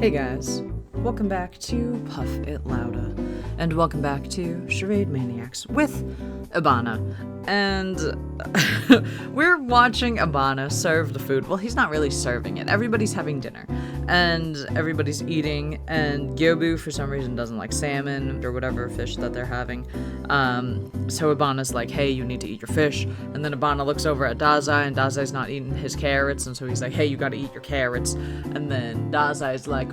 Hey guys, welcome back to Puff It Louda, and welcome back to Charade Maniacs with Ebana. And we're watching Ebana serve the food. Well, he's not really serving it. Everybody's having dinner, and everybody's eating, and Gyobu, for some reason, doesn't like salmon or whatever fish that they're having. So Ebana's like, hey, you need to eat your fish. And then Ebana looks over at Dazai, and Dazai's not eating his carrots, and so he's like, hey, you gotta eat your carrots. And then Dazai's like,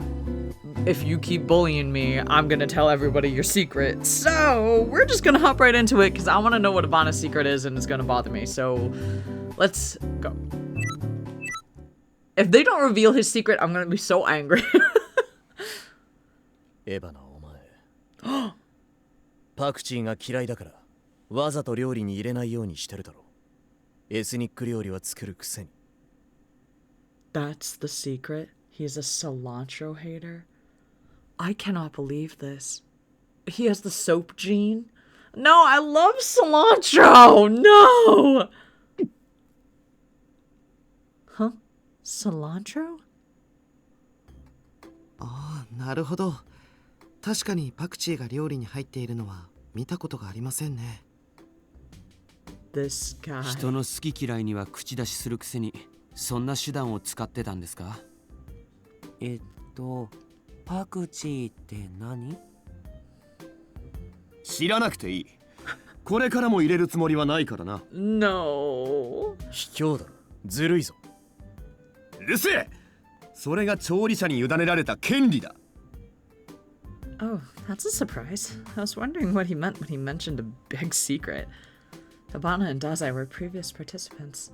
if you keep bullying me, I'm gonna tell everybody your secret. So we're just gonna hop right into it because I want to know what Ebana's secret is and it's gonna bother me. So let's go. If they don't reveal his secret, I'm gonna be so angry. Ebana, お前。パクチーが嫌いだから、わざと料理に入れないようにしてるだろ。エスニック料理は作るくせに。That's the secret? He's a cilantro hater? I cannot believe this. He has the soap gene? No, I love cilantro! No! Huh? Cilantro? ああ、なるほど。確かにパクチーが料理に入っているのは見たことがありませんね。This guy. 人の好き嫌いには口出しするくせに、そんな手段を使ってたんですか？パクチーって何？知らなくていい。これからも入れるつもりはないからな。No. 卑怯だ。ずるいぞ。うるせえ！それが調理者に委ねられた権利だ。Oh, that's a surprise. I was wondering what he meant when he mentioned a big secret. Ebana and Dazai were previous participants.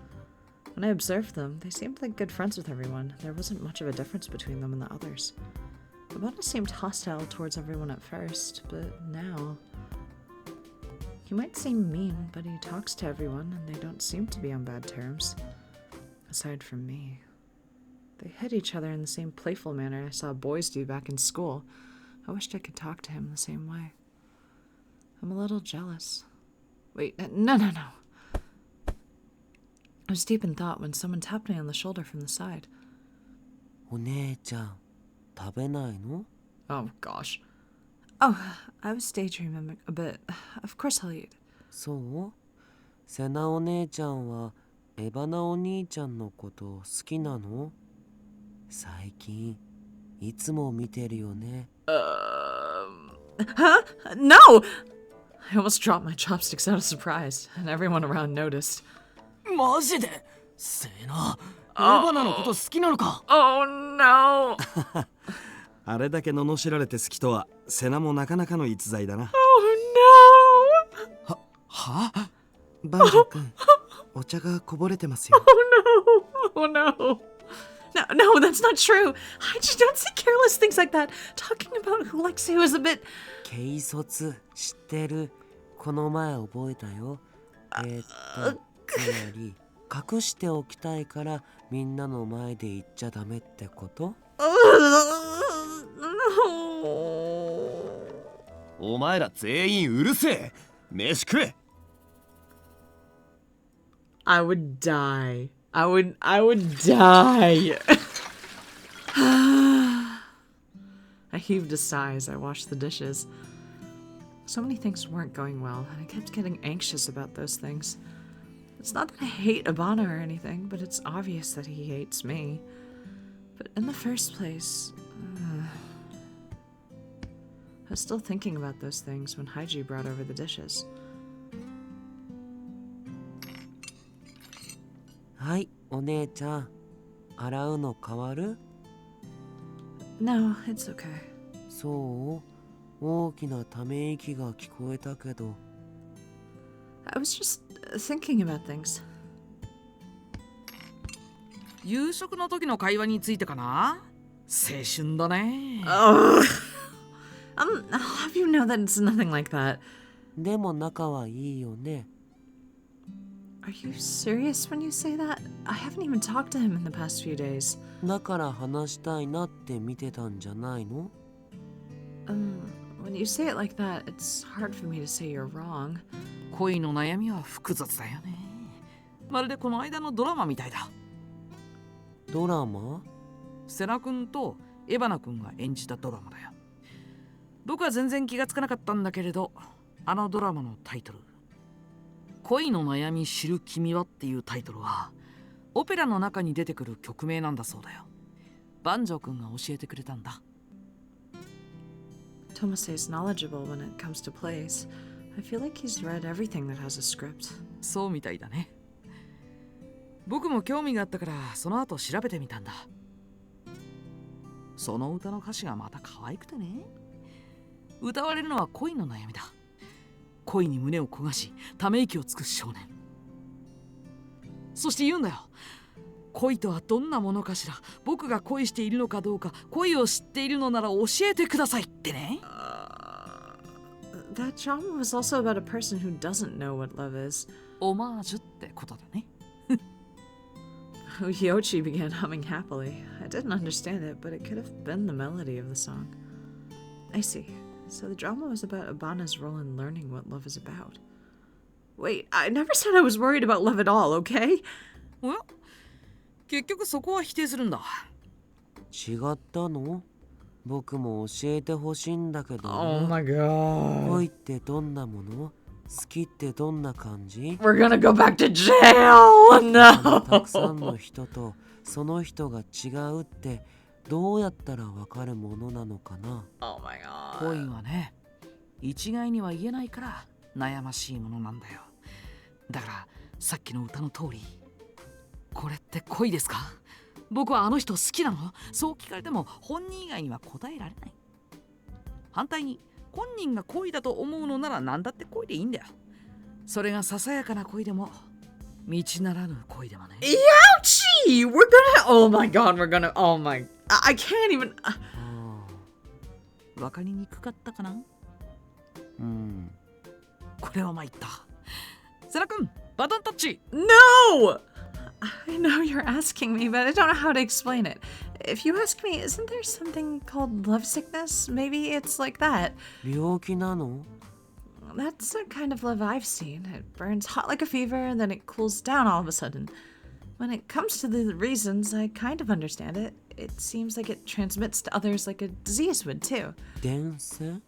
When I observed them, they seemed like good friends with everyone. There wasn't much of a difference between them and the others. Ebana seemed hostile towards everyone at first, but now... He might seem mean, but he talks to everyone, and they don't seem to be on bad terms. Aside from me. They hit each other in the same playful manner I saw boys do back in school. I wished I could talk to him the same way. I'm a little jealous. Wait, no. I was deep in thought when someone tapped me on the shoulder from the side. お姉ちゃん、食べないの？ Oh, gosh. Oh, I was daydreaming a bit. Of course I'll eat. そう？セナお姉ちゃんはエバナお兄ちゃんのこと好きなの？最近いつも見てるよね。Huh? No! I almost dropped my chopsticks out of surprise, and everyone around noticed. マジで？セナ、エバナのこと好きなのか？ Oh no! あれだけ罵られて好きとは、セナもなかなかの逸材だな。Oh no! は？バンジョー君、お茶がこぼれてますよ。Oh no! No, that's not true. Haiji, don't say careless things like that. Talking about who likes who is a bit... 軽率知ってる。この前覚えたよ。つまり隠しておきたいからみんなの前で言っちゃダメってこと？お前ら全員うるせえ。飯食え。I would die. I would die. I heaved a sigh as I washed the dishes. So many things weren't going well, and I kept getting anxious about those things. It's not that I hate Ebana or anything, but it's obvious that he hates me. But in the first place, I was still thinking about those things when Haiji brought over the dishes. はい、お姉ちゃん。洗うの変わる？ No, it's okay. そう？大きなため息が聞こえたけど。I was just thinking about things. 夕食の時の会話についてかな？青春だね。Have you know that it's nothing like that. でも仲はいいよね。Are you serious when you say that? I haven't even talked to him in the past few days. だから話したいなって見てたんじゃないの？ When you say it like that, it's hard for me to say you're wrong. 恋の悩みは複雑だよね。まるでこの間のドラマみたいだ。ドラマ？セナ君とエバナ君が演じたドラマだよ。僕は全然気がつかなかったんだけれど、あのドラマのタイトル「恋の悩み知る君は」っていうタイトルはオペラの中に出てくる曲名なんだそうだよ。バンジョー君が教えてくれたんだ。Tomase's knowledgeable when it comes to plays. I feel like he's read everything that has a script. そうみたいだね。僕も興味があったからその後調べてみたんだ。その歌の歌詞がまた可愛くてね。歌われるのは恋の悩みだ。恋に胸を焦がしため息をつく少年。そして言うんだよ。恋とはどんなものかしら。僕が恋しているのかどうか、恋を知っているのなら教えてくださいってね。That drama was also about a person who doesn't know what love is. オマージュってことだね。Yoshi began humming happily. I didn't understand it, but it could have been the melody of the song. I see. So the drama was about Ebana's role in learning what love is about. Wait, I never said I was worried about love at all, okay? おや、結局そこは否定するんだ。違ったの？僕も教えてほしいんだけど。Oh my god. 恋ってどんなもの？好きってどんな感じ？ We're gonna go back to jail! たくさん No! の人とその人が違うってどうやったらわかるものなのかな？ Oh my god. 恋はね、一概には言えないから悩ましいものなんだよ。だからさっきの歌の通り、これって恋ですか？僕はあの人好きなの？そう聞かれても本人以外には答えられない。反対に本人が恋だと思うのなら何だって恋でいいんだよ。それがささやかな恋でも道ならぬ恋でもね。Ouchie! We're gonna. Oh my god, we're gonna. Oh my. I can't even. わかりにくかったかな？これは参った。セナ君、バトンタッチ。 No! I know you're asking me, but I don't know how to explain it. If you ask me, isn't there something called love sickness? Maybe it's like that. 病気なの？ That's the kind of love I've seen. It burns hot like a fever, and then it cools down all of a sudden. When it comes to the reasons, I kind of understand it. It seems like it transmits to others like a disease would, too. 伝染？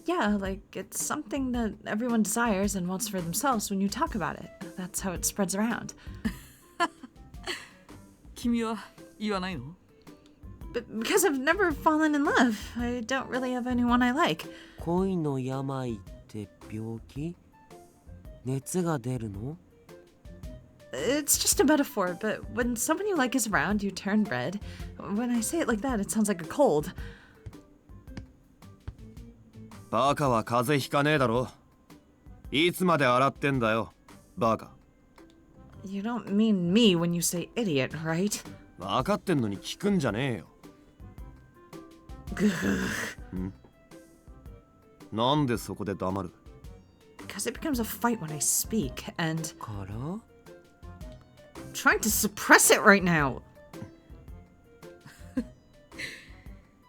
Yeah, like it's something that everyone desires and wants for themselves when you talk about it. That's how it spreads around. 君は言わないの？ But because I've never fallen in love, I don't really have anyone I like. 恋の病って病気？熱が出るの？ It's just a metaphor, but when someone you like is around, you turn red. When I say it like that, it sounds like a cold. バカは風邪ひかねえだろ。いつまで洗ってんだよ、バカ。You don't mean me when you say idiot, right? 分かってんのに聞くんじゃねえよ。なんでそこで黙る？ Because it becomes a fight when I speak, and から？ I'm trying to suppress it right now.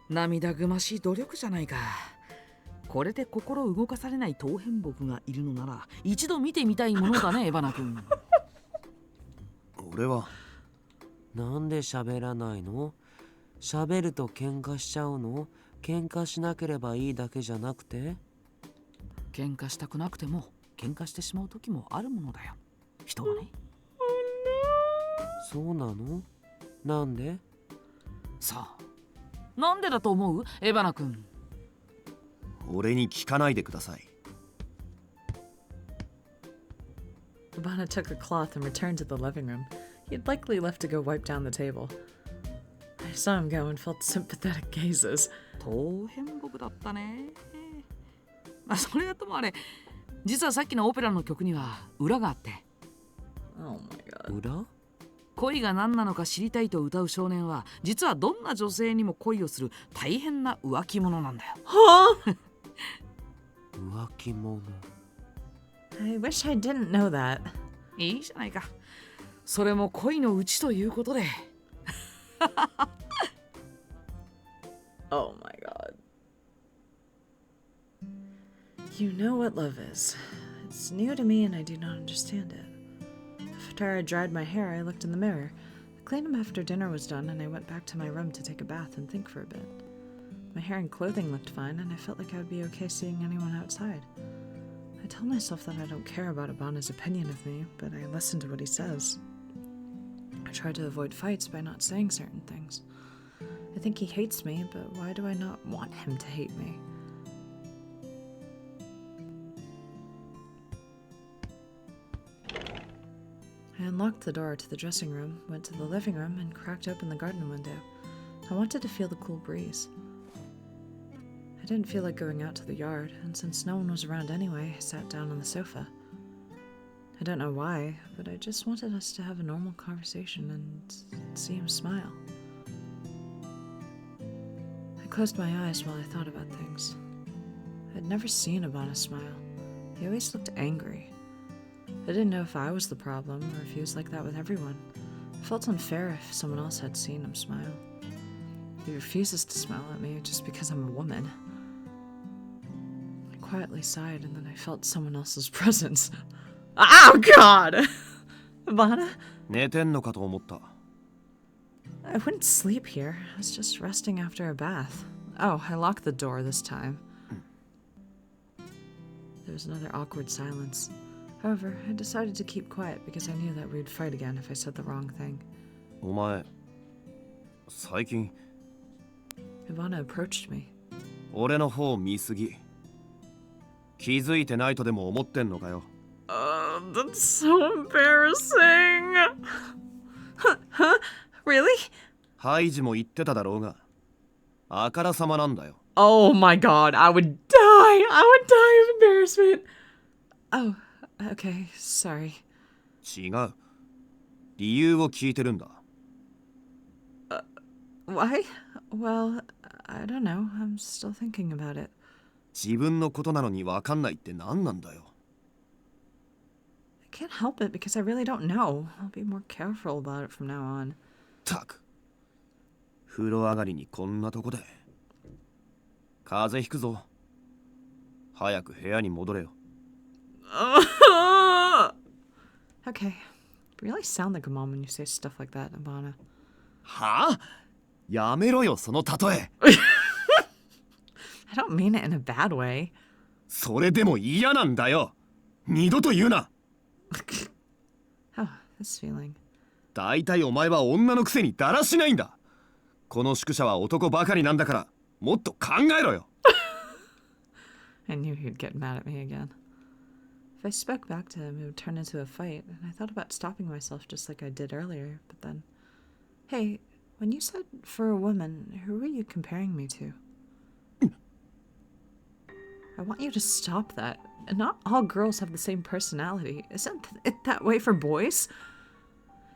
涙ぐましい努力じゃないか。これで心動かされない当変木がいるのなら一度見てみたいものだね、エバナ君。俺はなんで喋らないの？喋ると喧嘩しちゃうの？喧嘩しなければいいだけじゃなくて？喧嘩したくなくても喧嘩してしまう時もあるものだよ、人はね。そうなの？なんで？さあ、なんでだと思う？エバナ君。俺に聞かないでください。Ebana took a cloth and returned to the living room. He had likely left to go wipe down the table. I saw him go and felt sympathetic gazes. 当変木だったね。まあそれだともあれ、実はさっきのオペラの曲には裏があって、 Oh my god. 裏？恋が何なのか知りたいと歌う少年は実はどんな女性にも恋をする大変な浮気者なんだよ。Huh? 浮気者。 I wish I didn't know that. いいじゃないか。それも恋のうちということで。Oh my god. You know what love is. It's new to me and I do not understand it. After I dried my hair, I looked in the mirror. The cleaned him after dinner was done, and I went back to my room to take a bath and think for a bit. My hair and clothing looked fine, and I felt like I would be okay seeing anyone outside. I tell myself that I don't care about Ebana's opinion of me, but I listen to what he says. I try to avoid fights by not saying certain things. I think he hates me, but why do I not want him to hate me? I unlocked the door to the dressing room, went to the living room, and cracked open the garden window. I wanted to feel the cool breeze. I didn't feel like going out to the yard, and since no one was around anyway, I sat down on the sofa. I don't know why, but I just wanted us to have a normal conversation and see him smile. I closed my eyes while I thought about things. I'd never seen Ebana smile. He always looked angry. I didn't know if I was the problem or if he was like that with everyone. It felt unfair if someone else had seen him smile. He refuses to smile at me just because I'm a woman. I quietly sighed, and then I felt someone else's presence. Oh God! Ebana? 寝てんのかと思った。 I wouldn't sleep here. I was just resting after a bath. Oh, I locked the door this time. There was another awkward silence. However, I decided to keep quiet because I knew that we'd fight again if I said the wrong thing. お前、最近 Ebana approached me. 俺の方見すぎ。気づいてないとでも思ってんのかよ。 That's so embarrassing. Huh? Really? ハイジも言ってただろうが、あからさまなんだよ。 Oh my God, I would die. I would die of embarrassment. Oh, okay, sorry. 違う。理由を聞いてるんだ。Why? Well, I don't know. I'm still thinking about it. 自分のことなのに分かんないって何なんだよ。 I can't help it because I really don't know. I'll be more careful about it from now on. たく。風呂上がりにこんなとこで。風邪ひくぞ。早く部屋に戻れよ。Okay. You really sound like a mom when you say stuff like that, Ebana. はあ？やめろよ、その例え。I don't mean it in a bad way. それでも嫌なんだよ。二度と言うな。Oh, this feeling. だいたいお前は女のくせにだらしないんだ。この宿舎は男ばかりなんだから、もっと考えろよ。I knew he'd get mad at me again. If I spoke back to him, it would turn into a fight, and I thought about stopping myself just like I did earlier, but then... Hey, when you said for a woman, who were you comparing me to? I want you to stop that. Not all girls have the same personality. Isn't it that way for boys?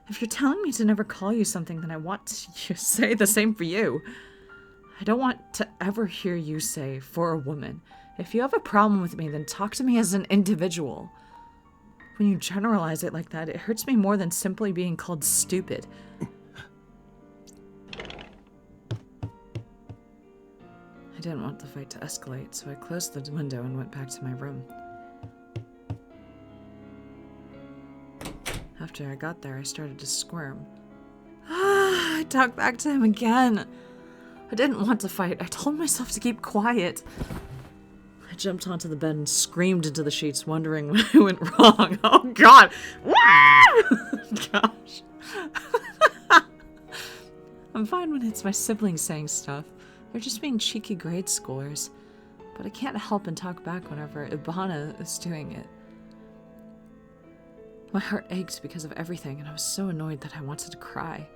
If you're telling me to never call you something, then I want to say the same for you. I don't want to ever hear you say, for a woman. If you have a problem with me, then talk to me as an individual. When you generalize it like that, it hurts me more than simply being called stupid. I didn't want the fight to escalate, so I closed the window and went back to my room. After I got there, I started to squirm. I talked back to him again. I didn't want to fight. I told myself to keep quiet. I jumped onto the bed and screamed into the sheets, wondering what went wrong. Oh, God. Gosh. I'm fine when it's my siblings saying stuff. They're just being cheeky grade schoolers. But I can't help and talk back whenever Ebana is doing it. My heart ached because of everything, and I was so annoyed that I wanted to cry.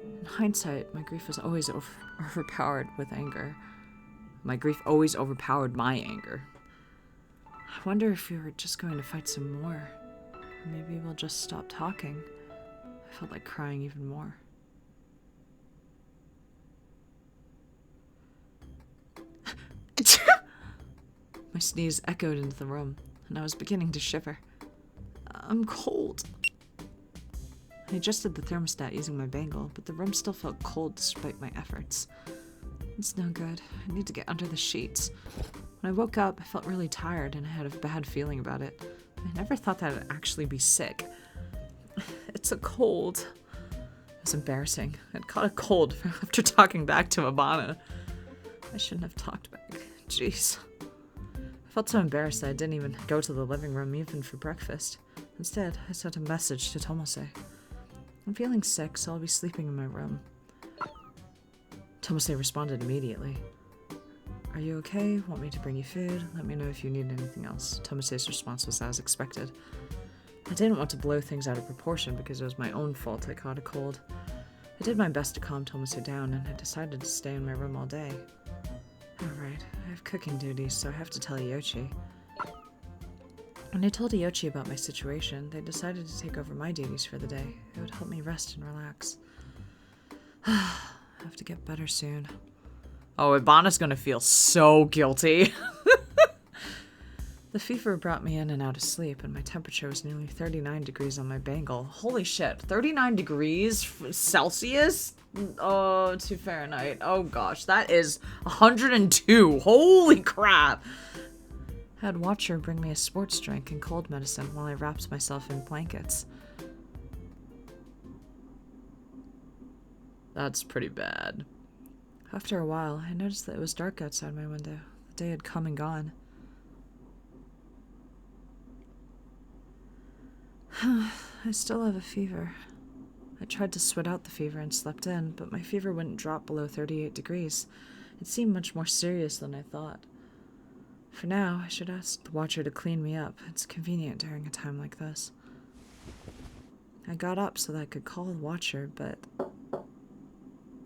In hindsight, my grief was always overpowered with anger. My grief always overpowered my anger. I wonder if we were just going to fight some more. Or maybe we'll just stop talking. I felt like crying even more. My sneeze echoed into the room, and I was beginning to shiver. I'm cold. I adjusted the thermostat using my bangle, but the room still felt cold despite my efforts. It's no good. I need to get under the sheets. When I woke up, I felt really tired and I had a bad feeling about it. I never thought that I'd actually be sick. It's a cold. It was embarrassing. I'd caught a cold after talking back to Ebana. I shouldn't have talked back. Jeez. I felt so embarrassed that I didn't even go to the living room even for breakfast. Instead, I sent a message to Tomose. I'm feeling sick, so I'll be sleeping in my room. Tomose responded immediately. Are you okay? Want me to bring you food? Let me know if you need anything else. Tomose's response was as expected. I didn't want to blow things out of proportion because it was my own fault I caught a cold. I did my best to calm Tomose down, and I decided to stay in my room all day. Alright, I have cooking duties, so I have to tell Iochi. When I told Iochi about my situation, they decided to take over my duties for the day. It would help me rest and relax. I have to get better soon. Oh, Ebana's gonna feel so guilty. The fever brought me in and out of sleep, and my temperature was nearly 39 degrees on my bangle. Holy shit, 39 degrees Celsius? Oh, to Fahrenheit. Oh gosh, that is 102. Holy crap. I had Watcher bring me a sports drink and cold medicine while I wrapped myself in blankets. That's pretty bad. After a while, I noticed that it was dark outside my window. The day had come and gone. I still have a fever. I tried to sweat out the fever and slept in, but my fever wouldn't drop below 38 degrees. It seemed much more serious than I thought. For now, I should ask the Watcher to clean me up. It's convenient during a time like this. I got up so that I could call the Watcher, but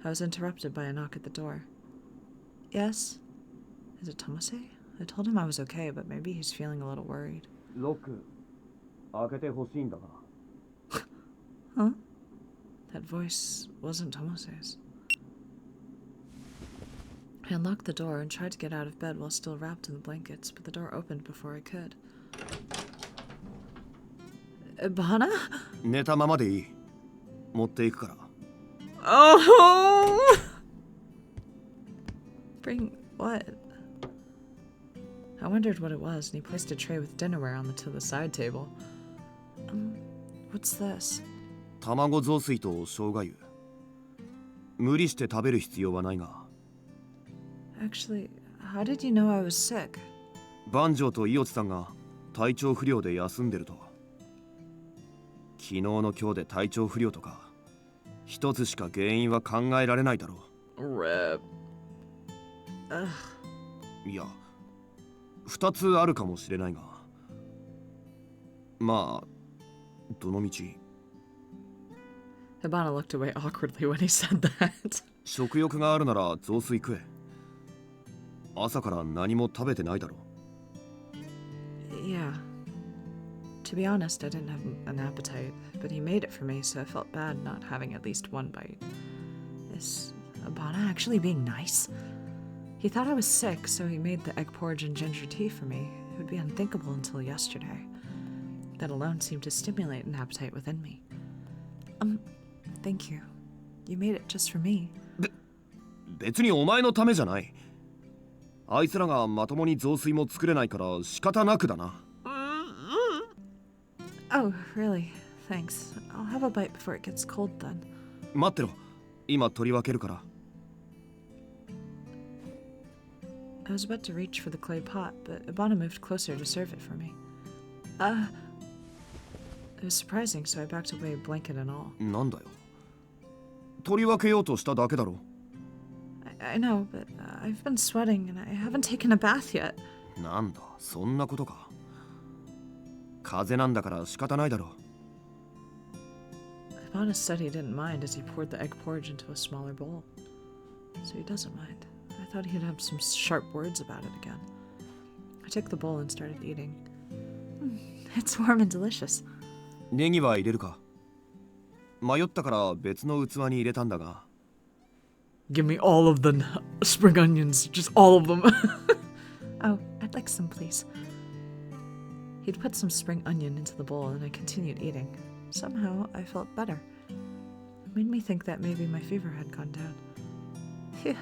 I was interrupted by a knock at the door. Yes? Is it Tomose? I told him I was okay, but maybe he's feeling a little worried. ロック開けてほしいんだが。 Huh? That voice wasn't Tomose's. I unlocked the door and tried to get out of bed while still wrapped in the blankets, but the door opened before I could. Ebana? 寝たままでいい。持っていくから。 Oh! Bring what? I wondered what it was, and he placed a tray with dinnerware to the side table. What's this? 卵雑炊と生姜湯。無理して食べる必要はないが。 Actually, how did you know I was sick? 番長と伊落さんが体調不良で休んでると。昨日の今日で体調不良とか一つしか原因は考えられないだろう。 Rip. Ugh. いや、二つあるかもしれないが。まあ、どのみち。 Ebana looked away awkwardly when he said that. 食欲があるなら雑炊食え。朝から何も食べてないだろう。 Yeah. To be honest, I didn't have an appetite, but he made it for me, so I felt bad not having at least one bite. Is Ebana actually being nice? He thought I was sick, so he made the egg porridge and ginger tea for me. It would be unthinkable until yesterday. That alone seemed to stimulate an appetite within me. Thank you. You made it just for me. 別にお前のためじゃない。あいつらがまともに雑炊も作れないから仕方なくだな。 Oh, really? Thanks. I'll have a bite before it gets cold then. 待ってろ。今取り分けるから。 I was about to reach for the clay pot, but Ebana moved closer to serve it for me. It was surprising, so I backed away, blanket and all. なんだよ。取り分けようとしただけだろ。 I know, but I've been sweating and I haven't taken a bath yet. なんだ、そんなことか。風邪なんだから仕方ないだろ。 Ebana said he didn't mind as he poured the egg porridge into a smaller bowl. So he doesn't mind. I thought he'd have some sharp words about it again. I took the bowl and started eating. It's warm and delicious. ネギは入れるか。迷ったから別の器に入れたんだが。 Give me all of the spring onions, just all of them. Oh, I'd like some, please. He'd put some spring onion into the bowl and I continued eating. Somehow, I felt better. It made me think that maybe my fever had gone down. Phew.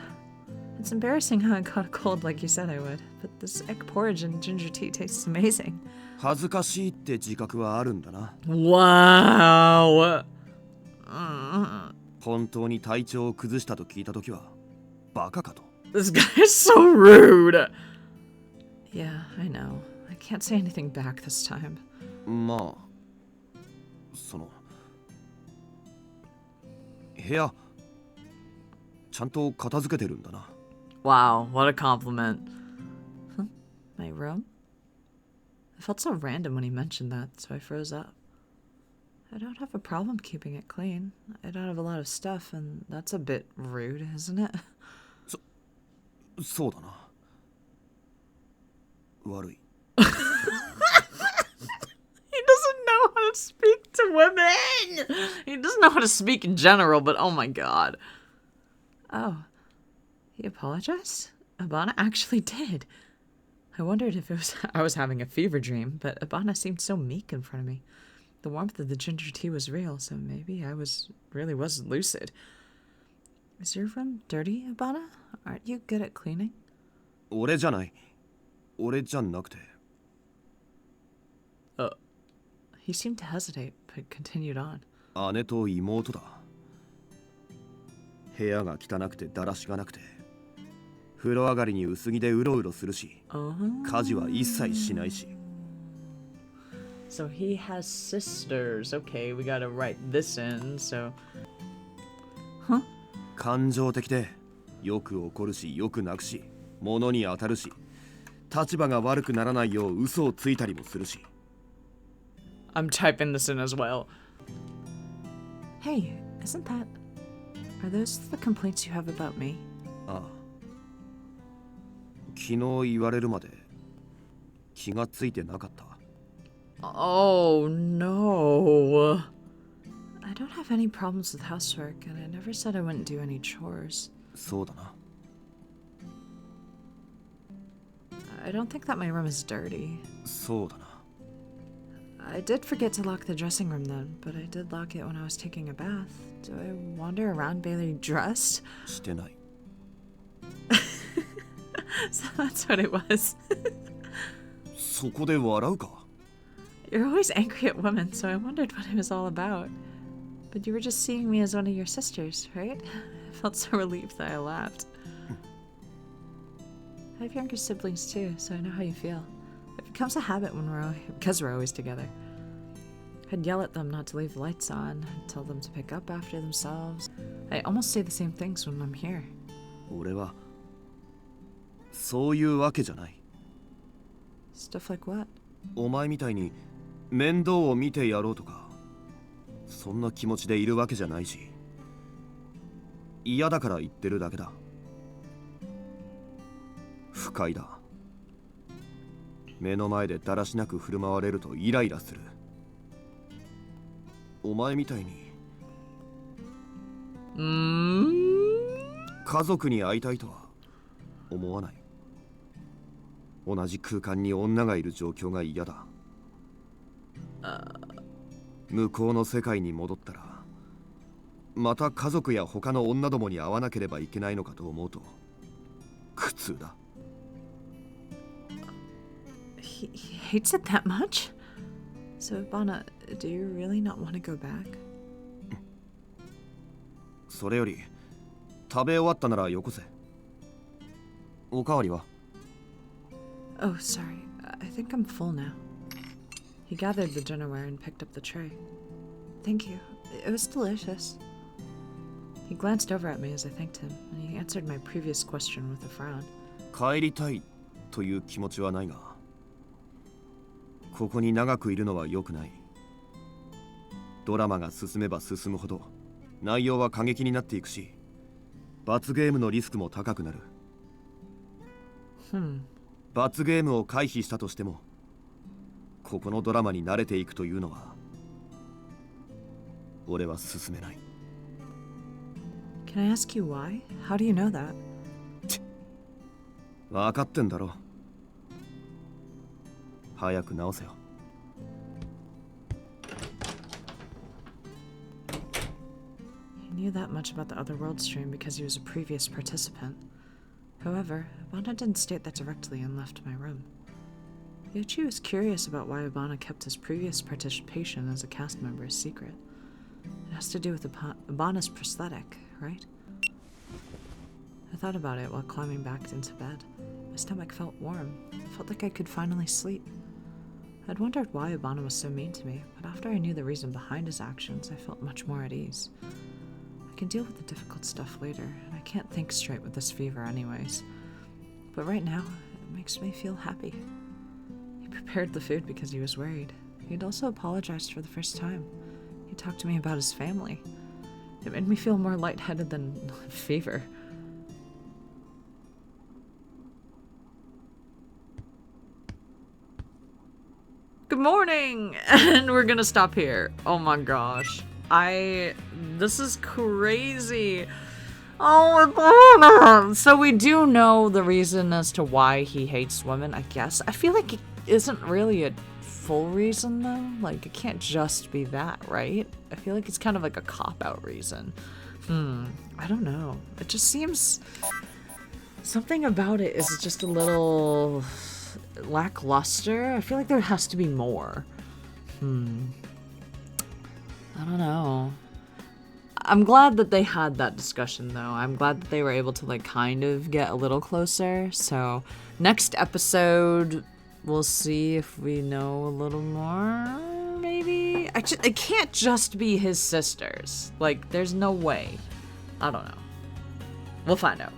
It's embarrassing how I got a cold like you said I would, but this egg porridge and ginger tea tastes amazing. 恥ずかしいって自覚はあるんだな。 Wow. 本当に体調を崩したと聞いたときはバカかと。 This guy is so rude. Yeah, I know. I can't say anything back this time. まあその部屋ちゃんと片付けてるんだな。 Wow, what a compliment. Huh? My room? I felt so random when he mentioned that, so I froze up. I don't have a problem keeping it clean. I don't have a lot of stuff, and that's a bit rude, isn't it? そうだな。悪い。 He doesn't know how to speak to women! He doesn't know how to speak in general, but oh my god. Oh. He apologized? Ebana actually did. I wondered if I was having a fever dream, but Ebana seemed so meek in front of me. The warmth of the ginger tea was real, so maybe I really was lucid. Is your room dirty, Ebana? Aren't you good at cleaning? 俺じゃない。俺じゃなくて。 He seemed to hesitate, but continued on. 姉と妹だ。部屋が汚くてだらしがなくて、風呂上がりに薄着でうろうろするし、家事は一切しないし。 So he has sisters. Okay, we gotta write this in, so... Huh? 感情的でよく怒るしよく泣くし、物に当たるし、立場が悪くならないよう嘘をついたりもするし。 I'm typing this in as well. Hey, isn't that... Are those the complaints you have about me? ああ。昨日言われるまで気がついてなかった。 Oh, no. I don't have any problems with housework, and I never said I wouldn't do any chores. そうだな。 I don't think that my room is dirty. そうだな。 I did forget to lock the dressing room then, but I did lock it when I was taking a bath. Do I wander around barely dressed? してない。 So that's what it was. そこで笑うか。 You're always angry at women, so I wondered what it was all about. But you were just seeing me as one of your sisters, right? I felt so relieved that I laughed. I have younger siblings too, so I know how you feel. It becomes a habit because we're always together. I'd yell at them not to leave the lights on, I'd tell them to pick up after themselves. I almost say the same things when I'm here. 俺はそういうわけじゃない。 Stuff like what? お前みたいに面倒を見てやろうとか、そんな気持ちでいるわけじゃないし、嫌だから言ってるだけだ。不快だ。目の前でだらしなく振る舞われるとイライラする。お前みたいに家族に会いたいとは思わない。同じ空間に女がいる状況が嫌だ。向こうの世界に戻ったらまた家族や他の女どもに会わなければいけないのかと思うと苦痛だ。 He hates it that much? So, Ebana, do you really not want to go back? それより食べ終わったならよこせ。おかわりは？ Oh, sorry. I think I'm full now. He gathered the dinnerware and picked up the tray. Thank you. It was delicious. He glanced over at me as I thanked him, and he answered my previous question with a frown. 帰りたいという気持ちはないが、ここに長くいるのは良くない。ドラマが進めば進むほど内容は過激になっていくし、罰ゲームのリスクも高くなる。罰ゲームを回避したとしても、ここのドラマに慣れていくというのは俺は進めない。 Can I ask you why? How do you know that? 分かってんだろ。早く直せよ。 He knew that much about the Otherworld stream because he was a previous participant. However, Ebana didn't state that directly and left my room. Yoichi was curious about why Ebana kept his previous participation as a cast member a secret. It has to do with Ebana's prosthetic, right? I thought about it while climbing back into bed. My stomach felt warm. It felt like I could finally sleep. I'd wondered why Ebana was so mean to me, but after I knew the reason behind his actions, I felt much more at ease. I can deal with the difficult stuff later, and I can't think straight with this fever anyways. But right now, it makes me feel happy. He prepared the food because he was worried. He'd also apologized for the first time. He talked to me about his family. It made me feel more lightheaded than fever. Good morning! And we're gonna stop here. Oh my gosh. This is crazy. Oh, so we do know the reason as to why he hates women, I guess. I feel like it isn't really a full reason, though. Like, it can't just be that, right? I feel like it's kind of like a cop-out reason. I don't know. It just seems... Something about it is just a little... lackluster. I feel like there has to be more. I don't know. I'm glad that they had that discussion, though. I'm glad that they were able to, like, kind of get a little closer. So, next episode, we'll see if we know a little more, maybe? It can't just be his sisters. Like, there's no way. I don't know. We'll find out.